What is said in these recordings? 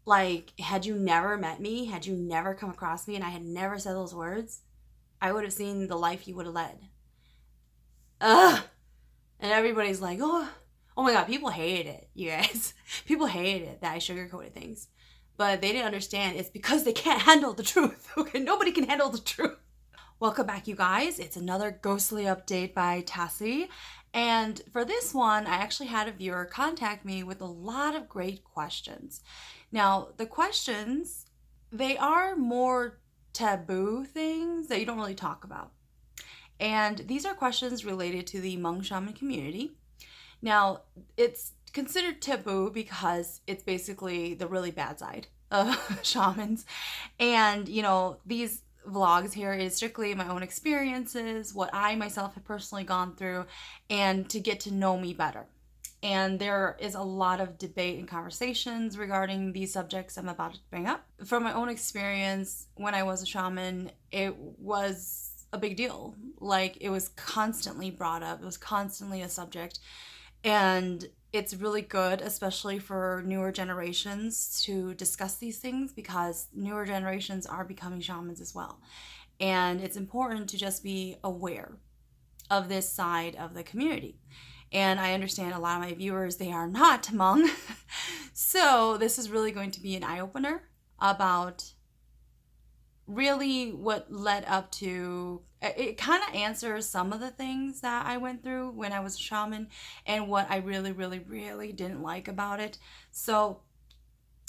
Like, had you never met me, had you never come across me, and I had never said those words, I would have seen the life you would have led. Ugh. And everybody's like, oh my God, people hated it, you guys. People hated it that I sugarcoated things. But they didn't understand it's because they can't handle the truth. Okay, nobody can handle the truth. Welcome back, you guys. It's another ghostly update by Tassie. And for this one, I actually had a viewer contact me with a lot of great questions. Now, the questions, they are more taboo things that you don't really talk about. And these are questions related to the Hmong Shaman community. Now, it's considered taboo because it's basically the really bad side of shamans. And, these vlogs here is strictly my own experiences, what I myself have personally gone through, and to get to know me better. And there is a lot of debate and conversations regarding these subjects I'm about to bring up. From my own experience, when I was a shaman, it was a big deal. Like, it was constantly brought up. It was constantly a subject. And it's really good, especially for newer generations, to discuss these things because newer generations are becoming shamans as well. And it's important to just be aware of this side of the community. And I understand a lot of my viewers, they are not Hmong. So this is really going to be an eye-opener about really what led up to, it kind of answers some of the things that I went through when I was a shaman and what I really, really, really didn't like about it. So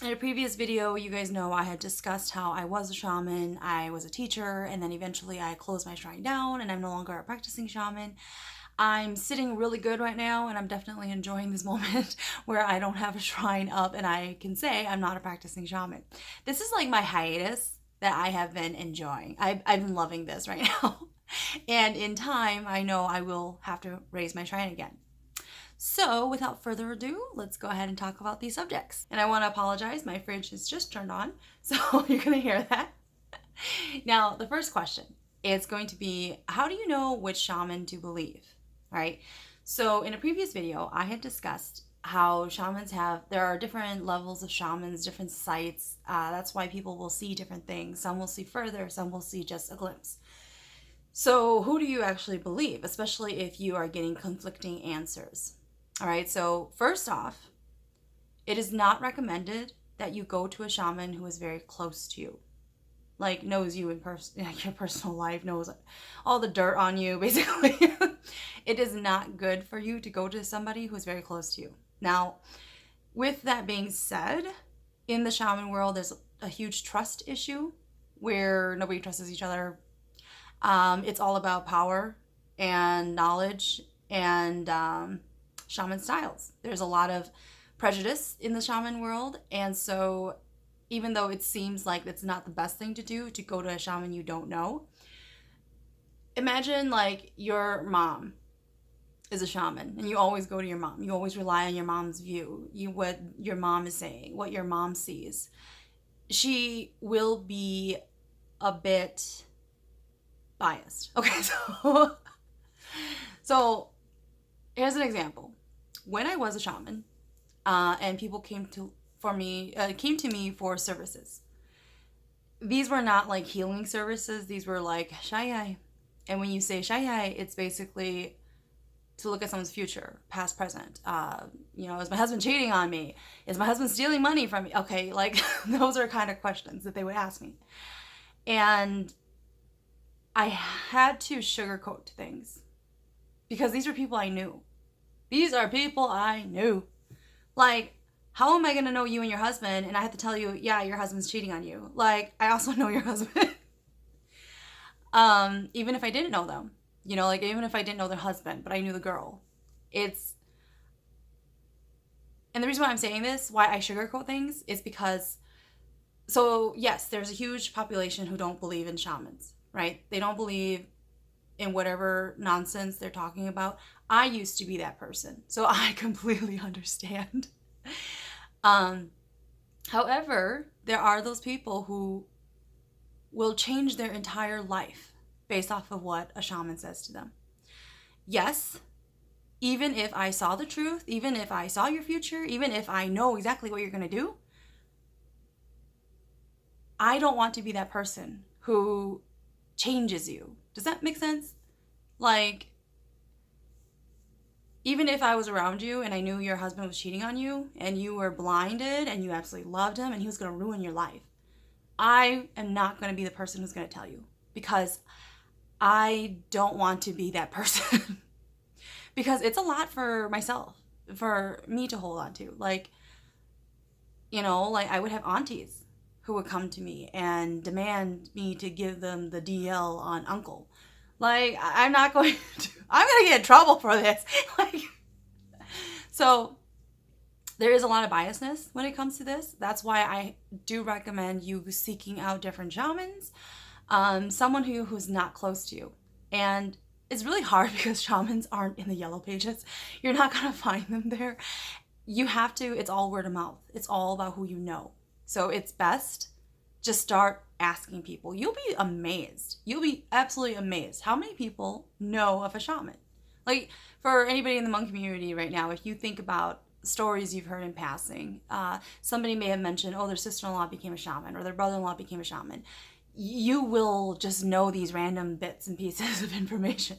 in a previous video, you guys know I had discussed how I was a shaman, I was a teacher, and then eventually I closed my shrine down and I'm no longer a practicing shaman. I'm sitting really good right now and I'm definitely enjoying this moment where I don't have a shrine up and I can say I'm not a practicing shaman. This is like my hiatus that I have been enjoying. I've been loving this right now. And in time, I know I will have to raise my shrine again. So without further ado, let's go ahead and talk about these subjects. And I want to apologize, my fridge is just turned on, so you're going to hear that. Now, the first question is going to be, how do you know which shaman to believe? All right. So in a previous video, I had discussed how shamans there are different levels of shamans, different sites. That's why people will see different things. Some will see further, some will see just a glimpse. So who do you actually believe, especially if you are getting conflicting answers? All right, so first off, it is not recommended that you go to a shaman who is very close to you. Like, knows you in your personal life, knows all the dirt on you, basically. It is not good for you to go to somebody who is very close to you. Now, with that being said, in the shaman world, there's a huge trust issue where nobody trusts each other. It's all about power and knowledge and shaman styles. There's a lot of prejudice in the shaman world, and so even though it seems like it's not the best thing to do to go to a shaman you don't know, imagine like your mom is a shaman and you always go to your mom. You always rely on your mom's view, what your mom is saying, what your mom sees. She will be a bit biased. Okay, so here's an example. When I was a shaman, and people came to me for services. These were not like healing services. These were like shayai. And when you say shayai, it's basically to look at someone's future, past, present. Is my husband cheating on me? Is my husband stealing money from me? Okay, like those are kind of questions that they would ask me. And I had to sugarcoat things because these were people I knew. These are people I knew. Like, how am I going to know you and your husband and I have to tell you, yeah, your husband's cheating on you? Like, I also know your husband. Even if I didn't know them. Even if I didn't know their husband, but I knew the girl. And the reason why I'm saying this, why I sugarcoat things, is because, so yes, there's a huge population who don't believe in shamans, right? They don't believe in whatever nonsense they're talking about. I used to be that person, so I completely understand. However, there are those people who will change their entire life based off of what a shaman says to them. Yes, even if I saw the truth, even if I saw your future, even if I know exactly what you're going to do, I don't want to be that person who changes you. Does that make sense? Like, even if I was around you and I knew your husband was cheating on you and you were blinded and you absolutely loved him and he was going to ruin your life, I am not going to be the person who's going to tell you, because I don't want to be that person. Because it's a lot for myself, for me to hold on to. Like, you know, like I would have aunties who would come to me and demand me to give them the DL on uncle. Like, I'm not going to, I'm going to get in trouble for this. Like, so there is a lot of biasness when it comes to this. That's why I do recommend you seeking out different shamans, someone who's not close to you. And it's really hard because shamans aren't in the yellow pages. You're not going to find them there. You have to, it's all word of mouth. It's all about who you know. So it's best just start asking people. You'll be amazed. You'll be absolutely amazed how many people know of a shaman. Like, for anybody in the Hmong community right now, if you think about stories you've heard in passing, somebody may have mentioned, oh, their sister-in-law became a shaman or their brother-in-law became a shaman. You will just know these random bits and pieces of information.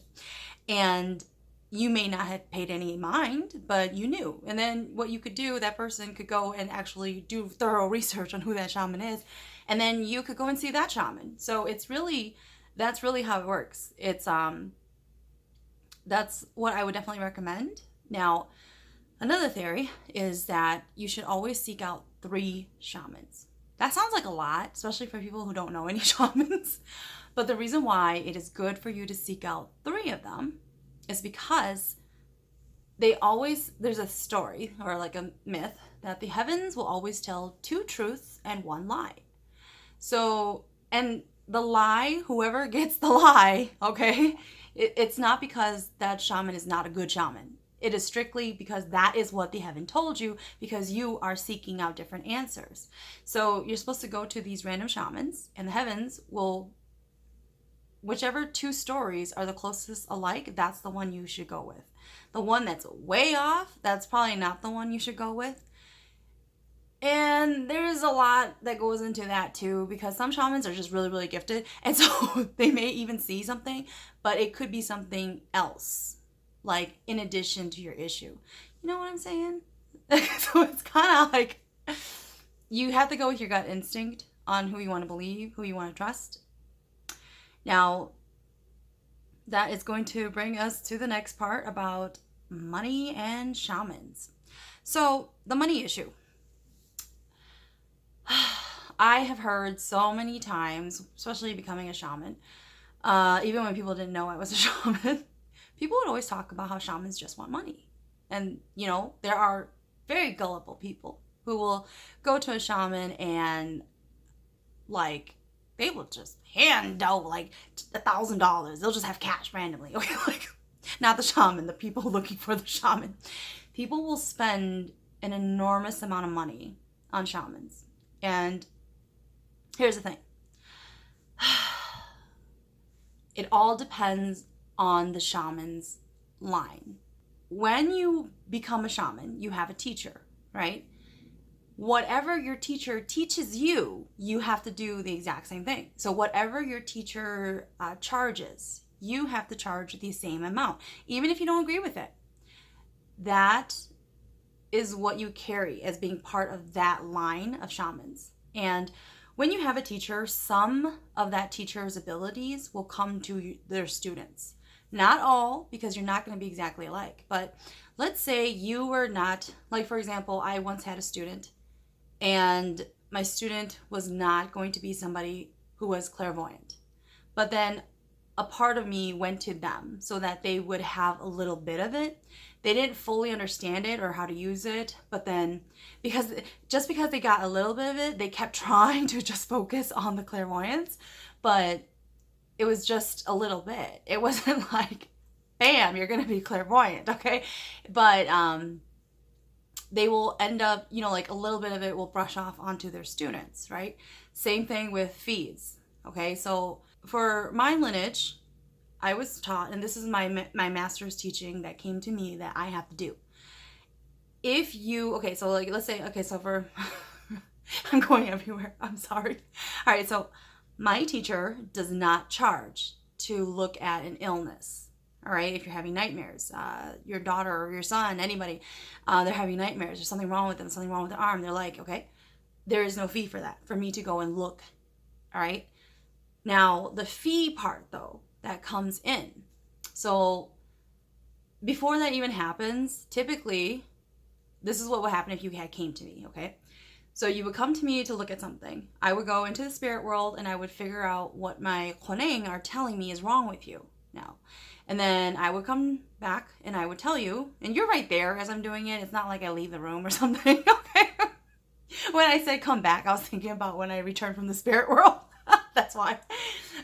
And you may not have paid any mind, but you knew. And then what you could do, that person could go and actually do thorough research on who that shaman is. And then you could go and see that shaman. So it's really, that's really how it works. It's, that's what I would definitely recommend. Now, another theory is that you should always seek out 3 shamans. That sounds like a lot, especially for people who don't know any shamans. But the reason why it is good for you to seek out 3 of them is because there's a story or like a myth that the heavens will always tell 2 truths and 1 lie. So, and the lie, whoever gets the lie, okay, it's not because that shaman is not a good shaman. It is strictly because that is what the heaven told you, because you are seeking out different answers. So you're supposed to go to these random shamans, and the heavens will, whichever 2 stories are the closest alike, that's the one you should go with. The one that's way off, that's probably not the one you should go with. And there's a lot that goes into that too, because some shamans are just really, really gifted. And so they may even see something, but it could be something else, like in addition to your issue. You know what I'm saying? So it's kind of like you have to go with your gut instinct on who you want to believe, who you want to trust. Now, that is going to bring us to the next part about money and shamans. So, the money issue. I have heard so many times, especially becoming a shaman, even when people didn't know I was a shaman, people would always talk about how shamans just want money. And, you know, there are very gullible people who will go to a shaman and, like, they will just hand out, like, $1,000. They'll just have cash randomly. Okay, like, not the shaman, the people looking for the shaman. People will spend an enormous amount of money on shamans. And here's the thing. It all depends on the shaman's line. When you become a shaman, you have a teacher, right? Whatever your teacher teaches you, you have to do the exact same thing. So whatever your teacher charges, you have to charge the same amount, even if you don't agree with it. That is what you carry as being part of that line of shamans. And when you have a teacher, some of that teacher's abilities will come to their students. Not all, because you're not going to be exactly alike. But let's say you were not, like for example, I once had a student, and my student was not going to be somebody who was clairvoyant. But then a part of me went to them so that they would have a little bit of it. They didn't fully understand it or how to use it, but then because they got a little bit of it, they kept trying to just focus on the clairvoyance, but it was just a little bit. It wasn't like, bam, you're going to be clairvoyant, okay? But they will end up, you know, like a little bit of it will brush off onto their students, right? Same thing with fees, okay? So for my lineage, I was taught, and this is my master's teaching that came to me that I have to do. If you, okay, so like, let's say, okay, so for, I'm going everywhere. I'm sorry. right, so my teacher does not charge to look at an illness. All right, if you're having nightmares, your daughter or your son, anybody, they're having nightmares, there's something wrong with them, something wrong with their arm, they're like, okay, there is no fee for that, for me to go and look. All right, now the fee part though, that comes in. So before that even happens, typically, this is what would happen if you had came to me, okay? So you would come to me to look at something. I would go into the spirit world and I would figure out what my Huaneng are telling me is wrong with you now. And then I would come back and I would tell you, and you're right there as I'm doing it. It's not like I leave the room or something, okay? When I said come back, I was thinking about when I returned from the spirit world. That's why.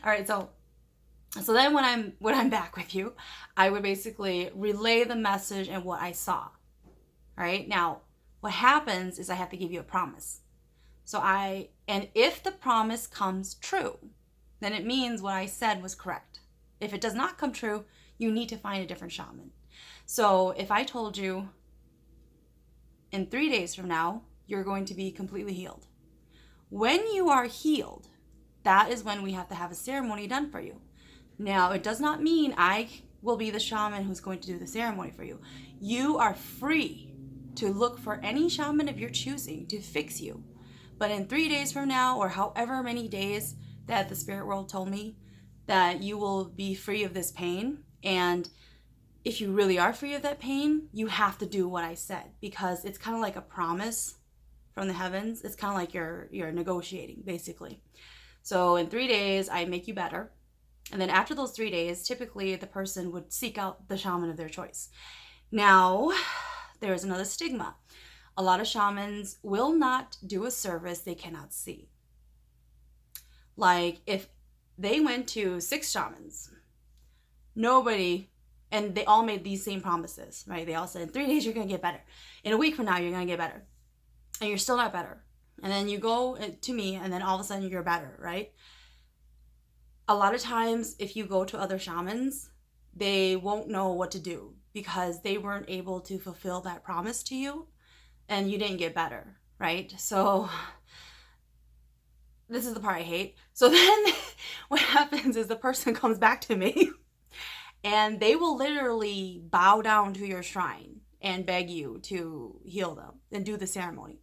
All right, so then when I'm back with you, I would basically relay the message and what I saw. All right, now what happens is I have to give you a promise. And if the promise comes true, then it means what I said was correct. If it does not come true, you need to find a different shaman. So if I told you in 3 days from now, you're going to be completely healed. When you are healed, that is when we have to have a ceremony done for you. Now, it does not mean I will be the shaman who's going to do the ceremony for you. You are free to look for any shaman of your choosing to fix you. But in 3 days from now, or however many days that the spirit world told me, that you will be free of this pain. And if you really are free of that pain, you have to do what I said, because it's kind of like a promise from the heavens. It's kind of like you're negotiating, basically. So in 3 days, I make you better. And then after those 3 days, typically the person would seek out the shaman of their choice. Now, there's another stigma. A lot of shamans will not do a service they cannot see. Like if they went to 6 shamans, and they all made these same promises, right? They all said, in 3 days, you're going to get better. In a week from now, you're going to get better. And you're still not better. And then you go to me, and then all of a sudden you're better, right? A lot of times, if you go to other shamans, they won't know what to do because they weren't able to fulfill that promise to you, and you didn't get better, right? So this is the part I hate. So then what happens is the person comes back to me and they will literally bow down to your shrine and beg you to heal them and do the ceremony.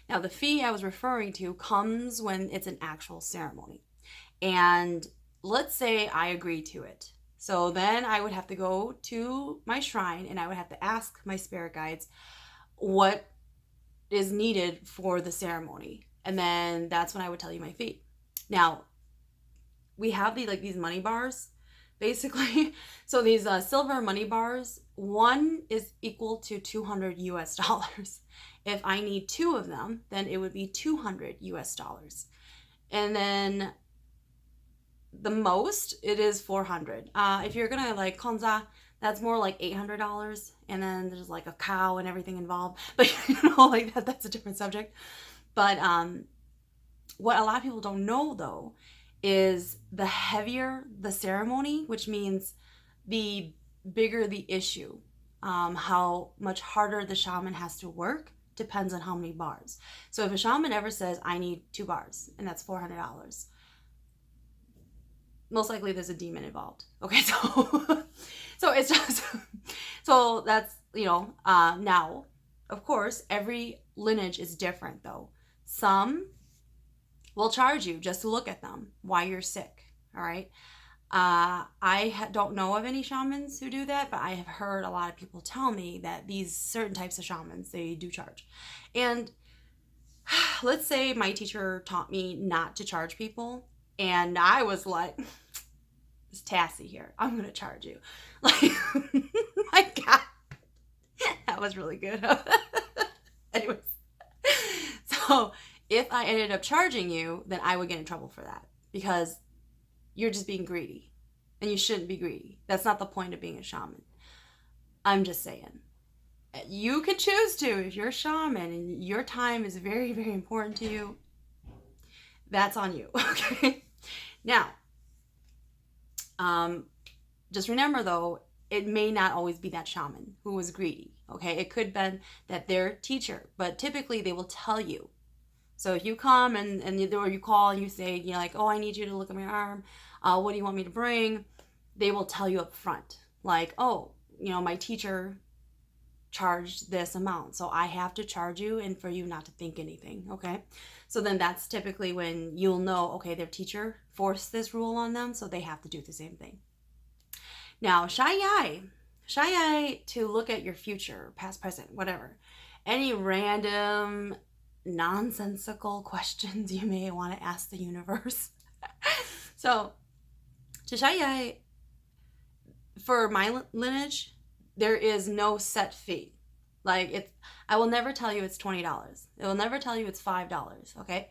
Now, the fee I was referring to comes when it's an actual ceremony. And let's say I agree to it. So then I would have to go to my shrine and I would have to ask my spirit guides what is needed for the ceremony. And then that's when I would tell you my fee. Now, we have these money bars, basically. So these silver money bars, one is equal to $200 US. If I need 2 of them, then it would be $200 US. And then the most, it is 400. If you're gonna like konza, that's more like $800. And then there's like a cow and everything involved. But like that's a different subject. But what a lot of people don't know though is the heavier the ceremony, which means the bigger the issue, how much harder the shaman has to work depends on how many bars. So if a shaman ever says, I need 2 bars, and that's $400, most likely there's a demon involved. Okay, so it's just, so that's, now, of course, every lineage is different though. Some will charge you just to look at them while you're sick, all right? I don't know of any shamans who do that, but I have heard a lot of people tell me that these certain types of shamans, they do charge. And let's say my teacher taught me not to charge people, and I was like, it's Tassie here, I'm going to charge you. Like, my God, that was really good. Anyways, so if I ended up charging you, then I would get in trouble for that because you're just being greedy and you shouldn't be greedy. That's not the point of being a shaman. I'm just saying. You can choose to, if you're a shaman and your time is very, very important to you, that's on you, okay? Now, just remember though, it may not always be that shaman who was greedy, okay? It could have been that their teacher, but typically they will tell you. So if you come or you call and you say, you know, like, oh, I need you to look at my arm. What do you want me to bring? They will tell you up front, like, oh, you know, my teacher charged this amount, so I have to charge you, and for you not to think anything. Okay, so then that's typically when you'll know, okay, their teacher forced this rule on them, so they have to do the same thing. Now, shy to look at your future, past, present, whatever, any random nonsensical questions you may want to ask the universe. So to shy for my lineage, there is no set fee. Like, I will never tell you it's $20. It will never tell you it's $5. Okay,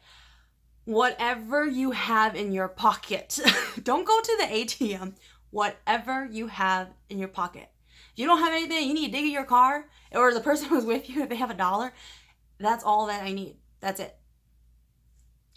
whatever you have in your pocket. Don't go to the ATM. Whatever you have in your pocket. If you don't have anything, you need to dig in your car, or the person who's with you, if they have $1, that's all that I need. That's it.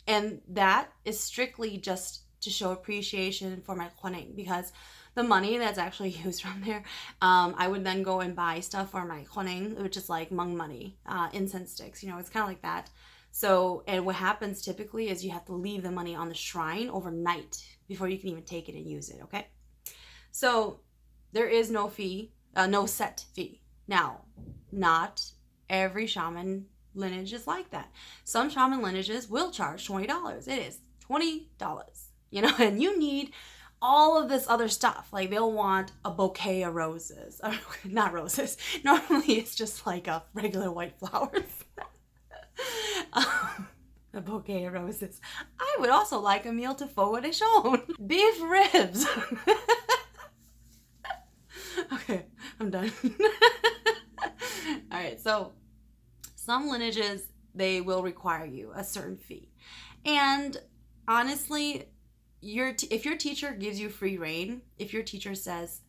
And that is strictly just to show appreciation for my clinic, because the money that's actually used from there, I would then go and buy stuff for my clinic, which is like Hmong money, incense sticks, you know, it's kind of like that. So, and what happens typically is you have to leave the money on the shrine overnight before you can even take it and use it, okay? So there is no fee, no set fee. Now, not every shaman lineage is like that. Some shaman lineages will charge $20. It is $20, you know, and you need all of this other stuff. Like, they'll want a bouquet of roses. Not roses. Normally it's just like a regular white flowers. A bouquet of roses. I would also like a meal to forward a shown. Beef ribs. Okay, I'm done. All right, so some lineages, they will require you a certain fee. And honestly, if your teacher gives you free reign, if your teacher says,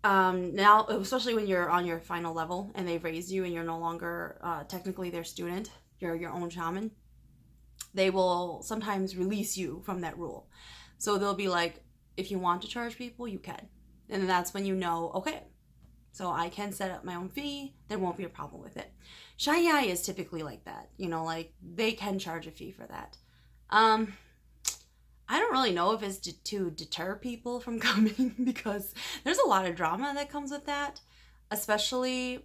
now, especially when you're on your final level and they've raised you and you're no longer technically their student, you're your own shaman, they will sometimes release you from that rule. So they'll be like, if you want to charge people, you can. And that's when you know, okay, so I can set up my own fee. There won't be a problem with it. Shy is typically like that. You know, like, they can charge a fee for that. I don't really know if it's to deter people from coming, because there's a lot of drama that comes with that. Especially,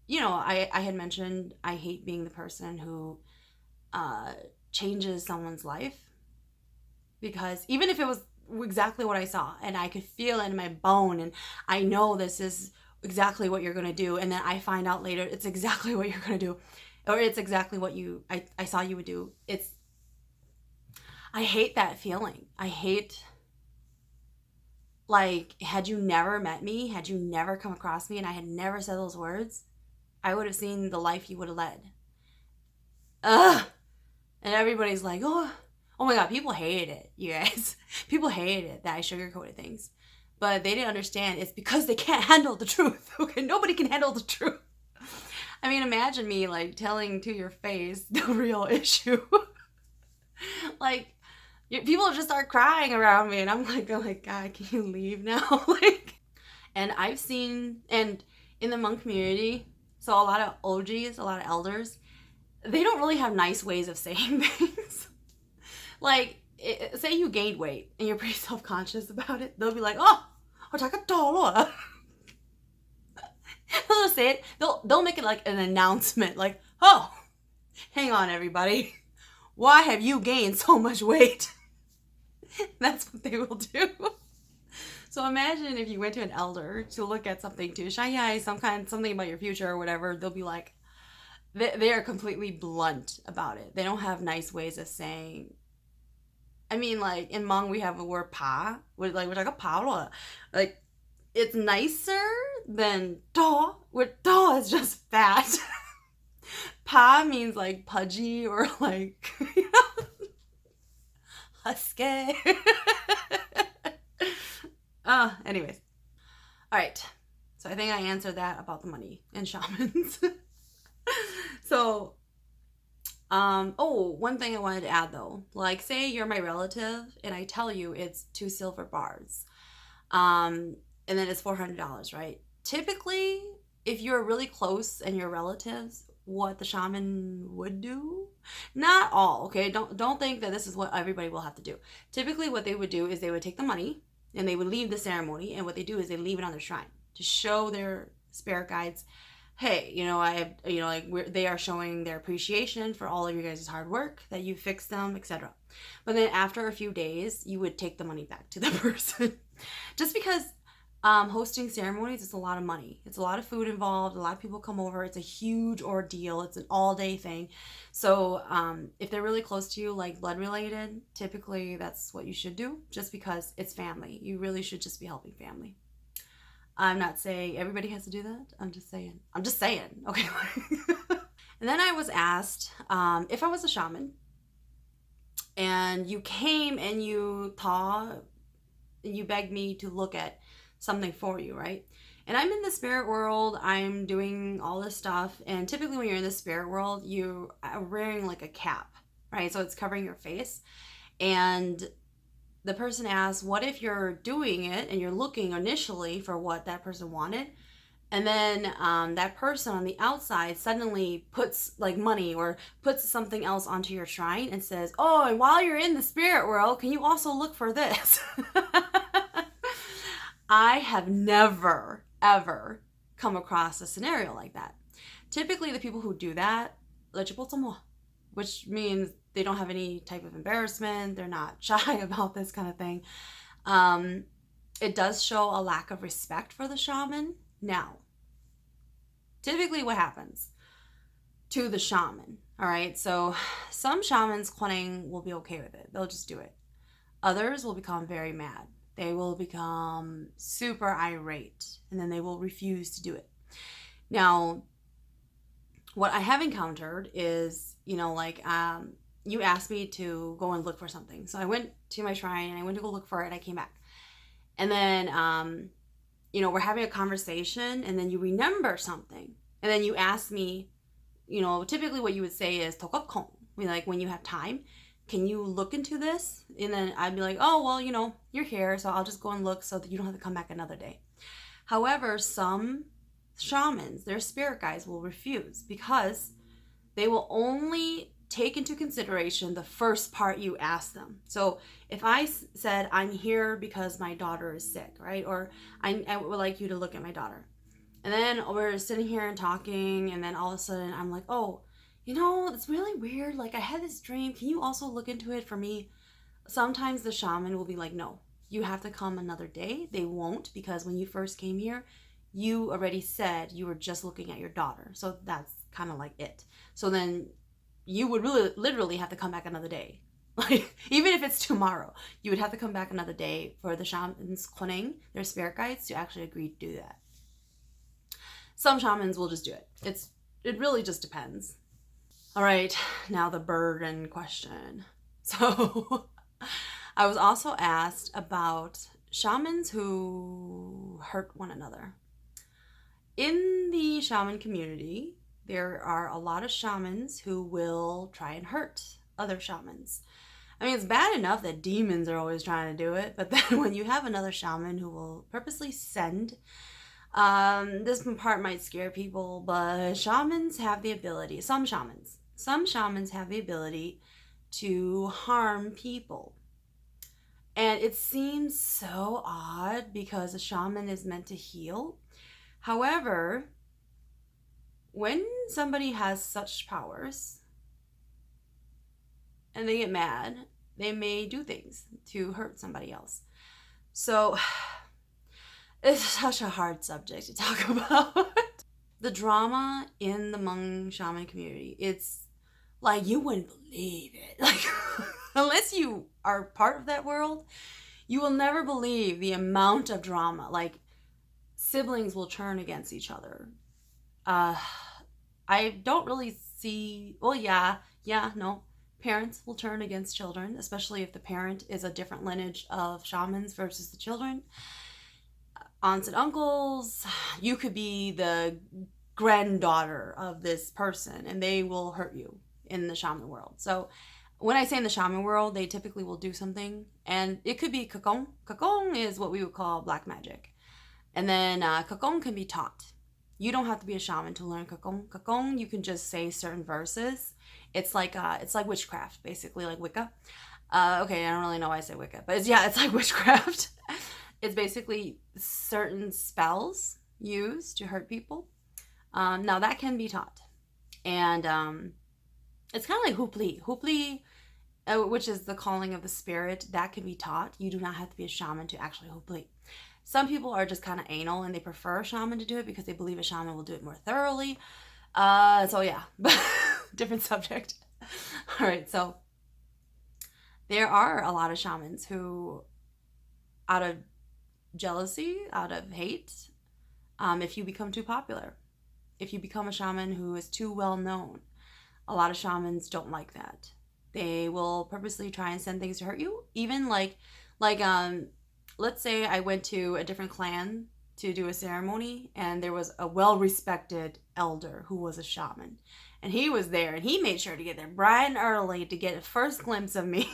you know, I had mentioned I hate being the person who changes someone's life. Because even if it was exactly what I saw and I could feel it in my bone and I know this is exactly what you're going to do, and then I find out later it's exactly what you're going to do, or it's exactly what I saw you would do, I hate that feeling. I hate, like, had you never met me, had you never come across me, and I had never said those words, I would have seen the life you would have led. Ugh. And everybody's like, oh my God, people hated it, you guys. People hated it that I sugarcoated things. But they didn't understand it's because they can't handle the truth. Okay, nobody can handle the truth. I mean, imagine me, like, telling to your face the real issue. Like, people just start crying around me, and I'm like, God, can you leave now? Like, and I've seen, and in the Hmong community, so a lot of OGs, a lot of elders, they don't really have nice ways of saying things. Like, say you gained weight and you're pretty self-conscious about it, they'll be like, oh, they'll just say it. They'll make it like an announcement, like, oh, hang on, everybody. Why have you gained so much weight? That's what they will do. So imagine if you went to an elder to look at something too, something about your future or whatever, they'll be like, they are completely blunt about it. They don't have nice ways of saying. I mean, like, in Hmong we have a word pa, we're like a pa, like, it's nicer than da, where da is just fat. Pa means like pudgy or like, you know, husky. Anyways. All right. So I think I answered that about the money and shamans. So, one thing I wanted to add though, like, say you're my relative and I tell you it's 2 silver bars, and then it's $400, right? Typically, if you're really close and you're relatives, what the shaman would do. Not all, okay? Don't think that this is what everybody will have to do. Typically what they would do is they would take the money and they would leave the ceremony, and what they do is they leave it on their shrine to show their spirit guides, hey, they are showing their appreciation for all of your guys' hard work, that you fixed them, etc. But then after a few days, you would take the money back to the person. Just because hosting ceremonies is a lot of money. It's a lot of food involved. A lot of people come over. It's a huge ordeal. It's an all-day thing. So if they're really close to you, like blood related, typically that's what you should do, just because it's family. You really should just be helping family. I'm not saying everybody has to do that. I'm just saying. Okay. And then I was asked if I was a shaman and you came and you begged me to look at something for you, right? And I'm in the spirit world. I'm doing all this stuff. And typically when you're in the spirit world, you are wearing like a cap, right? So it's covering your face. And the person asks, what if you're doing it and you're looking initially for what that person wanted, and then that person on the outside suddenly puts like money or puts something else onto your shrine and says, oh, and while you're in the spirit world, can you also look for this? I have never, ever come across a scenario like that. Typically, the people who do that, which means they don't have any type of embarrassment. They're not shy about this kind of thing. It does show a lack of respect for the shaman. Now, typically what happens to the shaman, all right? So some shamans will be okay with it. They'll just do it. Others will become very mad. They will become super irate, and then they will refuse to do it. Now, what I have encountered is, you asked me to go and look for something. So I went to my shrine and I went to go look for it. I came back. And then, we're having a conversation, and then you remember something. And then you ask me, typically what you would say is, "Tokokon," like when you have time, can you look into this? And then I'd be like, oh, well, you're here, so I'll just go and look so that you don't have to come back another day. However, some shamans, their spirit guides, will refuse because they will only take into consideration the first part you ask them. So if I said, I'm here because my daughter is sick, right? Or I would like you to look at my daughter. And then we're sitting here and talking, and then all of a sudden I'm like, oh, it's really weird. Like, I had this dream. Can you also look into it for me? Sometimes the shaman will be like, no, you have to come another day. They won't, because when you first came here, you already said you were just looking at your daughter. So that's kind of like it. So then you would really literally have to come back another day. Like, even if it's tomorrow, you would have to come back another day for the shamans, their spirit guides, to actually agree to do that. Some shamans will just do it. It really just depends. All right, now the burden question. So I was also asked about shamans who hurt one another. In the shaman community, there are a lot of shamans who will try and hurt other shamans. I mean, it's bad enough that demons are always trying to do it, but then when you have another shaman who will purposely send, this part might scare people, but shamans have the ability, some shamans have the ability to harm people. And it seems so odd because a shaman is meant to heal. However, when somebody has such powers and they get mad, they may do things to hurt somebody else. So it's such a hard subject to talk about. The drama in the Hmong Shaman community, it's like you wouldn't believe it. Like, unless you are part of that world, you will never believe the amount of drama. Like, siblings will turn against each other. I don't really see, parents will turn against children, especially if the parent is a different lineage of shamans versus the children. Aunts and uncles, you could be the granddaughter of this person and they will hurt you in the shaman world. So when I say in the shaman world, they typically will do something, and it could be kakong. Kakong is what we would call black magic. And then kakong can be taught. You don't have to be a shaman to learn Kakong. Kakong, you can just say certain verses. It's like witchcraft, basically, like Wicca. Okay, I don't really know why I say Wicca, but it's like witchcraft. It's basically certain spells used to hurt people. Now that can be taught, and it's kind of like hupli. Hupli, which is the calling of the spirit, that can be taught. You do not have to be a shaman to actually hupli. Some people are just kind of anal and they prefer a shaman to do it because they believe a shaman will do it more thoroughly. So yeah, different subject. All right, so there are a lot of shamans who, out of jealousy, out of hate, if you become too popular, if you become a shaman who is too well known, a lot of shamans don't like that. They will purposely try and send things to hurt you. Even like let's say I went to a different clan to do a ceremony, and there was a well-respected elder who was a shaman, and he was there, and he made sure to get there bright and early to get a first glimpse of me.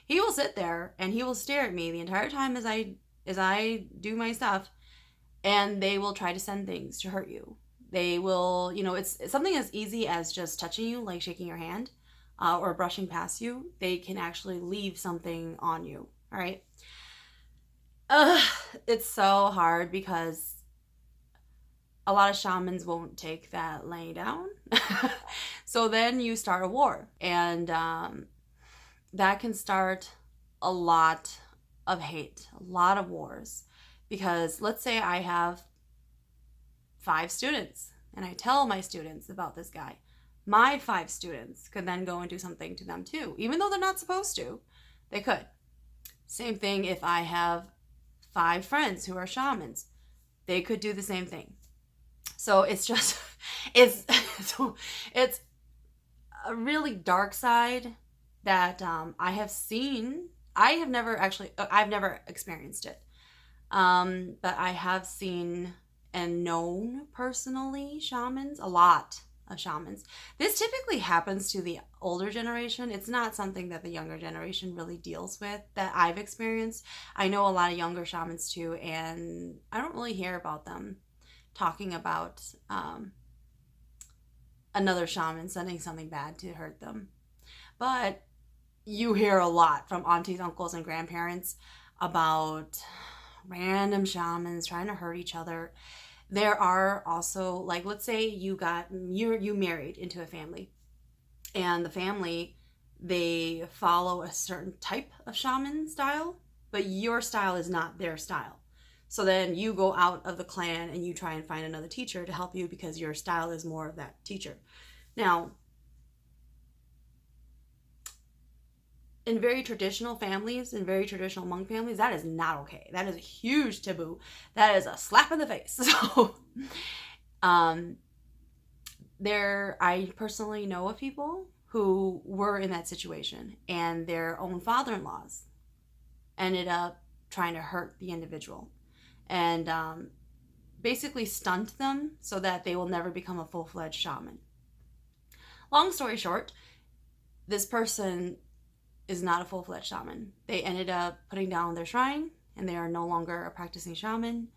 He will sit there and he will stare at me the entire time as I do my stuff, and they will try to send things to hurt you. They will, it's something as easy as just touching you, like shaking your hand, or brushing past you. They can actually leave something on you. All right. It's so hard because a lot of shamans won't take that laying down. So then you start a war, and that can start a lot of hate, a lot of wars. Because let's say I have 5 students and I tell my students about this guy. My 5 students could then go and do something to them too, even though they're not supposed to. They could. Same thing if I have 5 friends who are shamans. They could do the same thing. So it's just, it's a really dark side that I have seen. I've never experienced it. But I have seen and known personally shamans, a lot of shamans. This typically happens to the older generation. It's not something that the younger generation really deals with that I've experienced. I know a lot of younger shamans too, and I don't really hear about them talking about another shaman sending something bad to hurt them. But you hear a lot from aunties, uncles, and grandparents about random shamans trying to hurt each other. There are also, like, let's say you married into a family, and the family, they follow a certain type of shaman style, but your style is not their style. So then you go out of the clan and you try and find another teacher to help you because your style is more of that teacher. Now, in very traditional families, in very traditional Hmong families, that is not okay. That is a huge taboo. That is a slap in the face. So, I personally know of people who were in that situation, and their own father-in-laws ended up trying to hurt the individual and basically stunt them so that they will never become a full-fledged shaman. Long story short, this person is not a full-fledged shaman. They ended up putting down their shrine, and they are no longer a practicing shaman.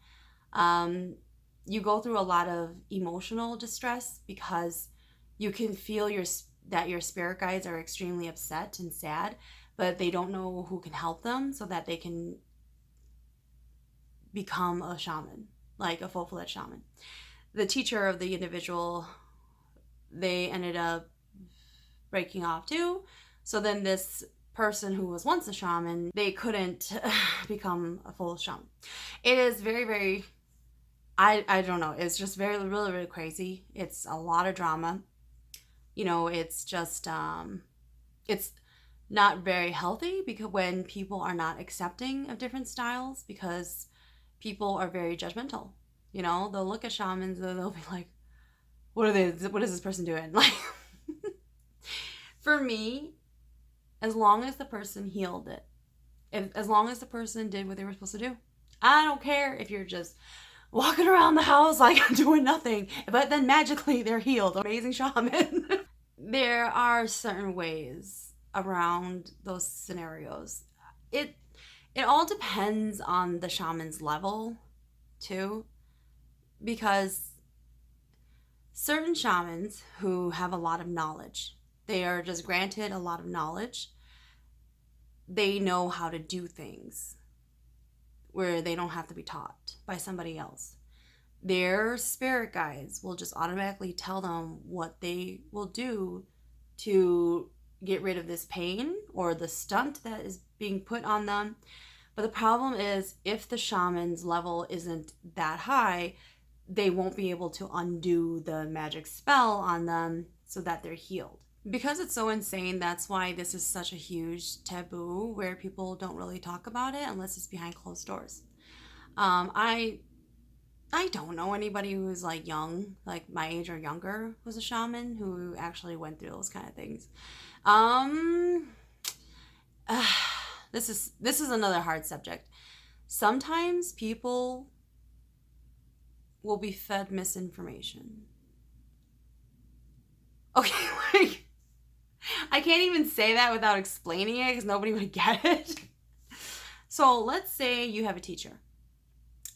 You go through a lot of emotional distress because you can feel that your spirit guides are extremely upset and sad, but they don't know who can help them so that they can become a shaman, like a full-fledged shaman. The teacher of the individual, they ended up breaking off too. So then this person who was once a shaman, they couldn't become a full shaman. It is very, very, I don't know. It's just very, really, really crazy. It's a lot of drama. It's just, it's not very healthy because when people are not accepting of different styles, because people are very judgmental. They'll look at shamans and they'll be like, what is this person doing? Like, for me, as long as the person healed it, as long as the person did what they were supposed to do, I don't care if you're just walking around the house like doing nothing, but then magically they're healed. Amazing shaman. There are certain ways around those scenarios. It all depends on the shaman's level too. because certain shamans who have a lot of knowledge, they are just granted a lot of knowledge. They know how to do things where they don't have to be taught by somebody else. Their spirit guides will just automatically tell them what they will do to get rid of this pain or the stunt that is being put on them. But the problem is, if the shaman's level isn't that high, they won't be able to undo the magic spell on them so that they're healed. Because it's so insane, that's why this is such a huge taboo where people don't really talk about it unless it's behind closed doors. I don't know anybody who's like young, like my age or younger, who's a shaman who actually went through those kind of things. This is another hard subject. Sometimes people will be fed misinformation. Okay, like, I can't even say that without explaining it because nobody would get it. So let's say you have a teacher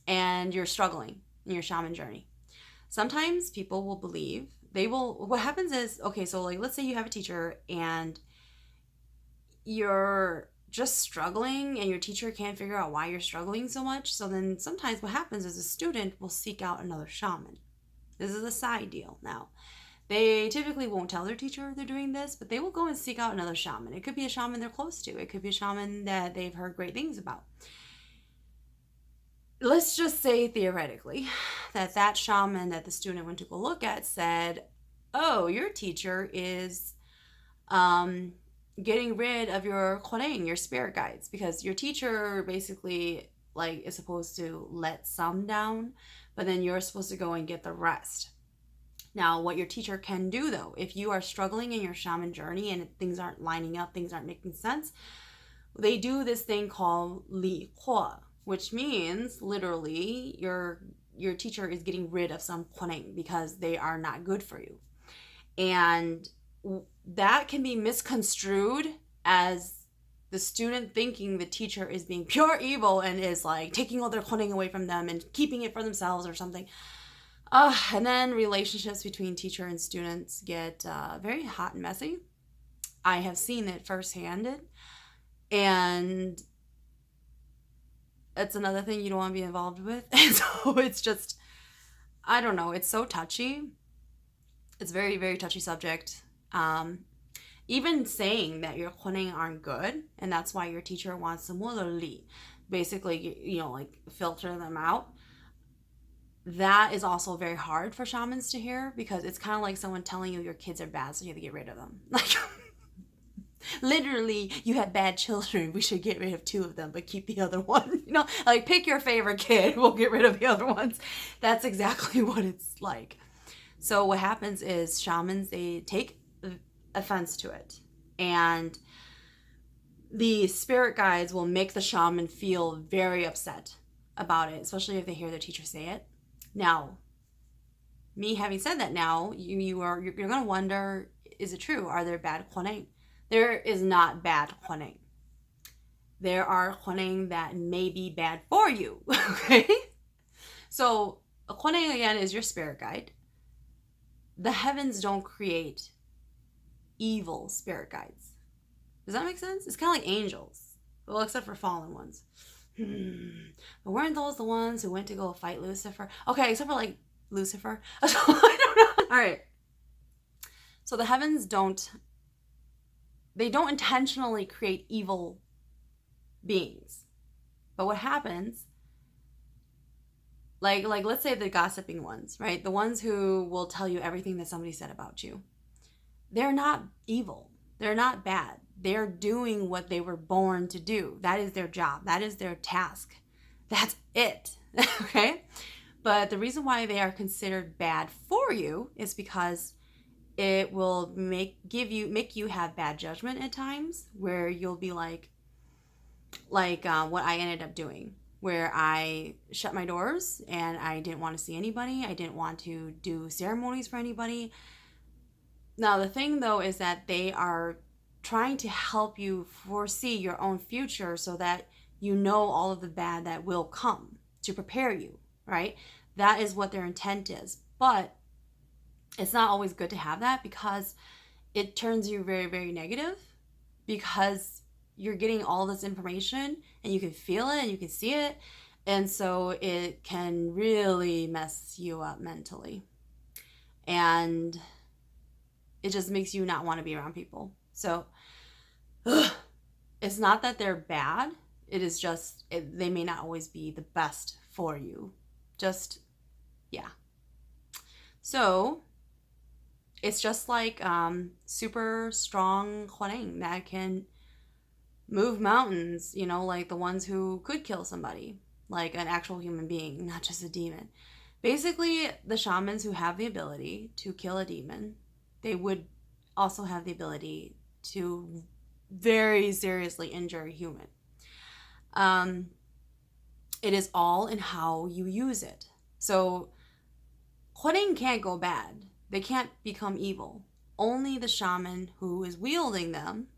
and you're struggling in your shaman journey. Sometimes people will believe, what happens is, okay, so like let's say you have a teacher and you're just struggling and your teacher can't figure out why you're struggling so much. So then sometimes what happens is a student will seek out another shaman. This is a side deal now. They typically won't tell their teacher they're doing this, but they will go and seek out another shaman. It could be a shaman they're close to. It could be a shaman that they've heard great things about. Let's just say theoretically that shaman that the student went to go look at said, oh, your teacher is getting rid of your Huaneng, your spirit guides, because your teacher basically like is supposed to let some down, but then you're supposed to go and get the rest. Now, what your teacher can do though, if you are struggling in your shaman journey and things aren't lining up, things aren't making sense, they do this thing called Li Hua, which means literally your teacher is getting rid of some Huaneng because they are not good for you. And that can be misconstrued as the student thinking the teacher is being pure evil and is like taking all their Huaneng away from them and keeping it for themselves or something. And then relationships between teacher and students get very hot and messy. I have seen it firsthand, and it's another thing you don't want to be involved with. And so it's just, I don't know, it's so touchy. It's very, very touchy subject. Even saying that your Huaneng aren't good, and that's why your teacher wants to li, basically, you know, like filter them out. That is also very hard for shamans to hear because it's kind of like someone telling you your kids are bad, so you have to get rid of them. Like, literally, you had bad children. We should get rid of 2 of them, but keep the other one. You know, like pick your favorite kid. We'll get rid of the other ones. That's exactly what it's like. So what happens is shamans, they take offense to it. And the spirit guides will make the shaman feel very upset about it, especially if they hear their teacher say it. Now, me having said that now, you're going to wonder, is it true? Are there bad Huaneng? There is not bad Huaneng. There are Huaneng that may be bad for you, okay? So, a Huaneng, again, is your spirit guide. The heavens don't create evil spirit guides. Does that make sense? It's kind of like angels. Well, except for fallen ones. But weren't those the ones who went to go fight Lucifer? Okay, except for like Lucifer. I don't know. All right. So the heavens don't intentionally create evil beings. But what happens, like let's say the gossiping ones, right? The ones who will tell you everything that somebody said about you. They're not evil. They're not bad. They're doing what they were born to do. That is their job. That is their task. That's it. Okay? But the reason why they are considered bad for you is because it will make you have bad judgment at times, where you'll be like what I ended up doing, where I shut my doors and I didn't want to see anybody. I didn't want to do ceremonies for anybody. Now, the thing though is that they are trying to help you foresee your own future so that you know all of the bad that will come, to prepare you, right? that is what their intent is. But it's not always good to have that, because it turns you very, very negative, because you're getting all this information and you can feel it and you can see it. And so it can really mess you up mentally. And it just makes you not want to be around people. So it's not that they're bad. It is just, they may not always be the best for you. Just, yeah. So it's just like super strong Huareng that can move mountains, you know, like the ones who could kill somebody, like an actual human being, not just a demon. Basically, the shamans who have the ability to kill a demon, they would also have the ability to very seriously injure a human. It is all in how you use it. So Huareng can't go bad. They can't become evil. Only the shaman who is wielding them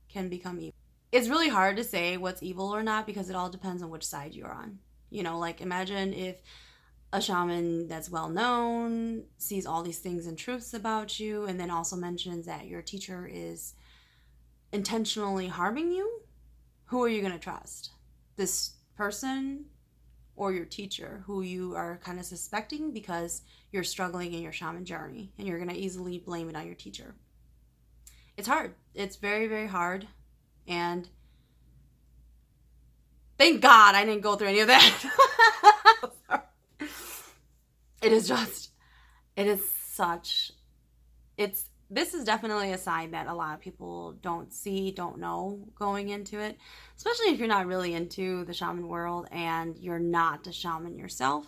can become evil. It's really hard to say what's evil or not, because it all depends on which side you're on. You know, like imagine if a shaman that's well known sees all these things and truths about you, and then also mentions that your teacher is intentionally harming you. Who are you going to trust? This person or your teacher, who you are kind of suspecting because you're struggling in your shaman journey, and you're going to easily blame it on your teacher. It's hard. It's very, very hard. And thank God I didn't go through any of that. This is definitely a side that a lot of people don't see, don't know going into it, especially if you're not really into the shaman world and you're not a shaman yourself.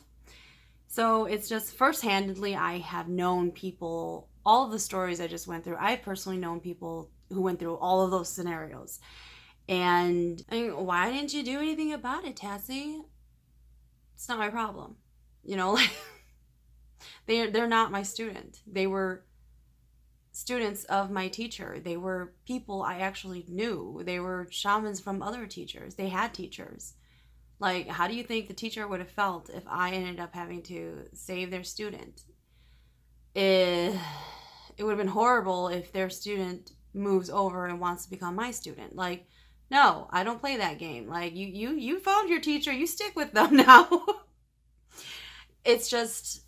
So it's just first-handedly, I have known people, all of the stories I just went through, I've personally known people who went through all of those scenarios. And I mean, why didn't you do anything about it, Tassie? It's not my problem. You know, like they're not my student. They were students of my teacher. They were people I actually knew. They were shamans from other teachers. They had teachers. Like, how do you think the teacher would have felt if I ended up having to save their student? It would have been horrible if their student moves over and wants to become my student. Like, no, I don't play that game. Like, you found your teacher, you stick with them now. It's just,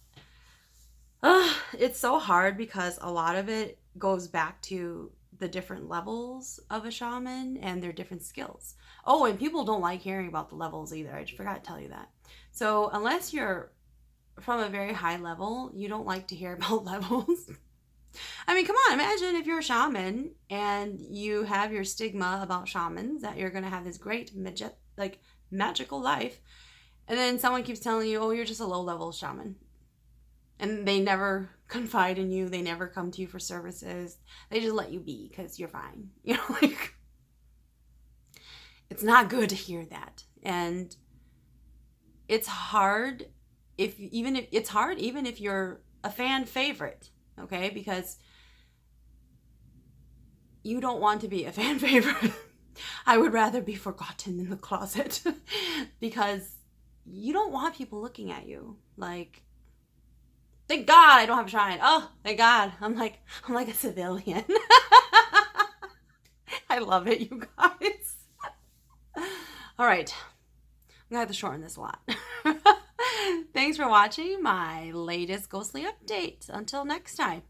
it's so hard, because a lot of it goes back to the different levels of a shaman and their different skills. Oh, and people don't like hearing about the levels either. I forgot to tell you that. So unless you're from a very high level, you don't like to hear about levels. I mean, come on, imagine if you're a shaman and you have your stigma about shamans, that you're going to have this great magical life, and then someone keeps telling you, oh, you're just a low-level shaman. And they never confide in you. They never come to you for services. They just let you be because you're fine. You know, like, it's not good to hear that. And it's hard even if you're a fan favorite, okay? Because you don't want to be a fan favorite. I would rather be forgotten in the closet, because you don't want people looking at you like, thank God I don't have a shrine. Oh, thank God. I'm like a civilian. I love it, you guys. All right. I'm going to have to shorten this a lot. Thanks for watching my latest ghostly update. Until next time.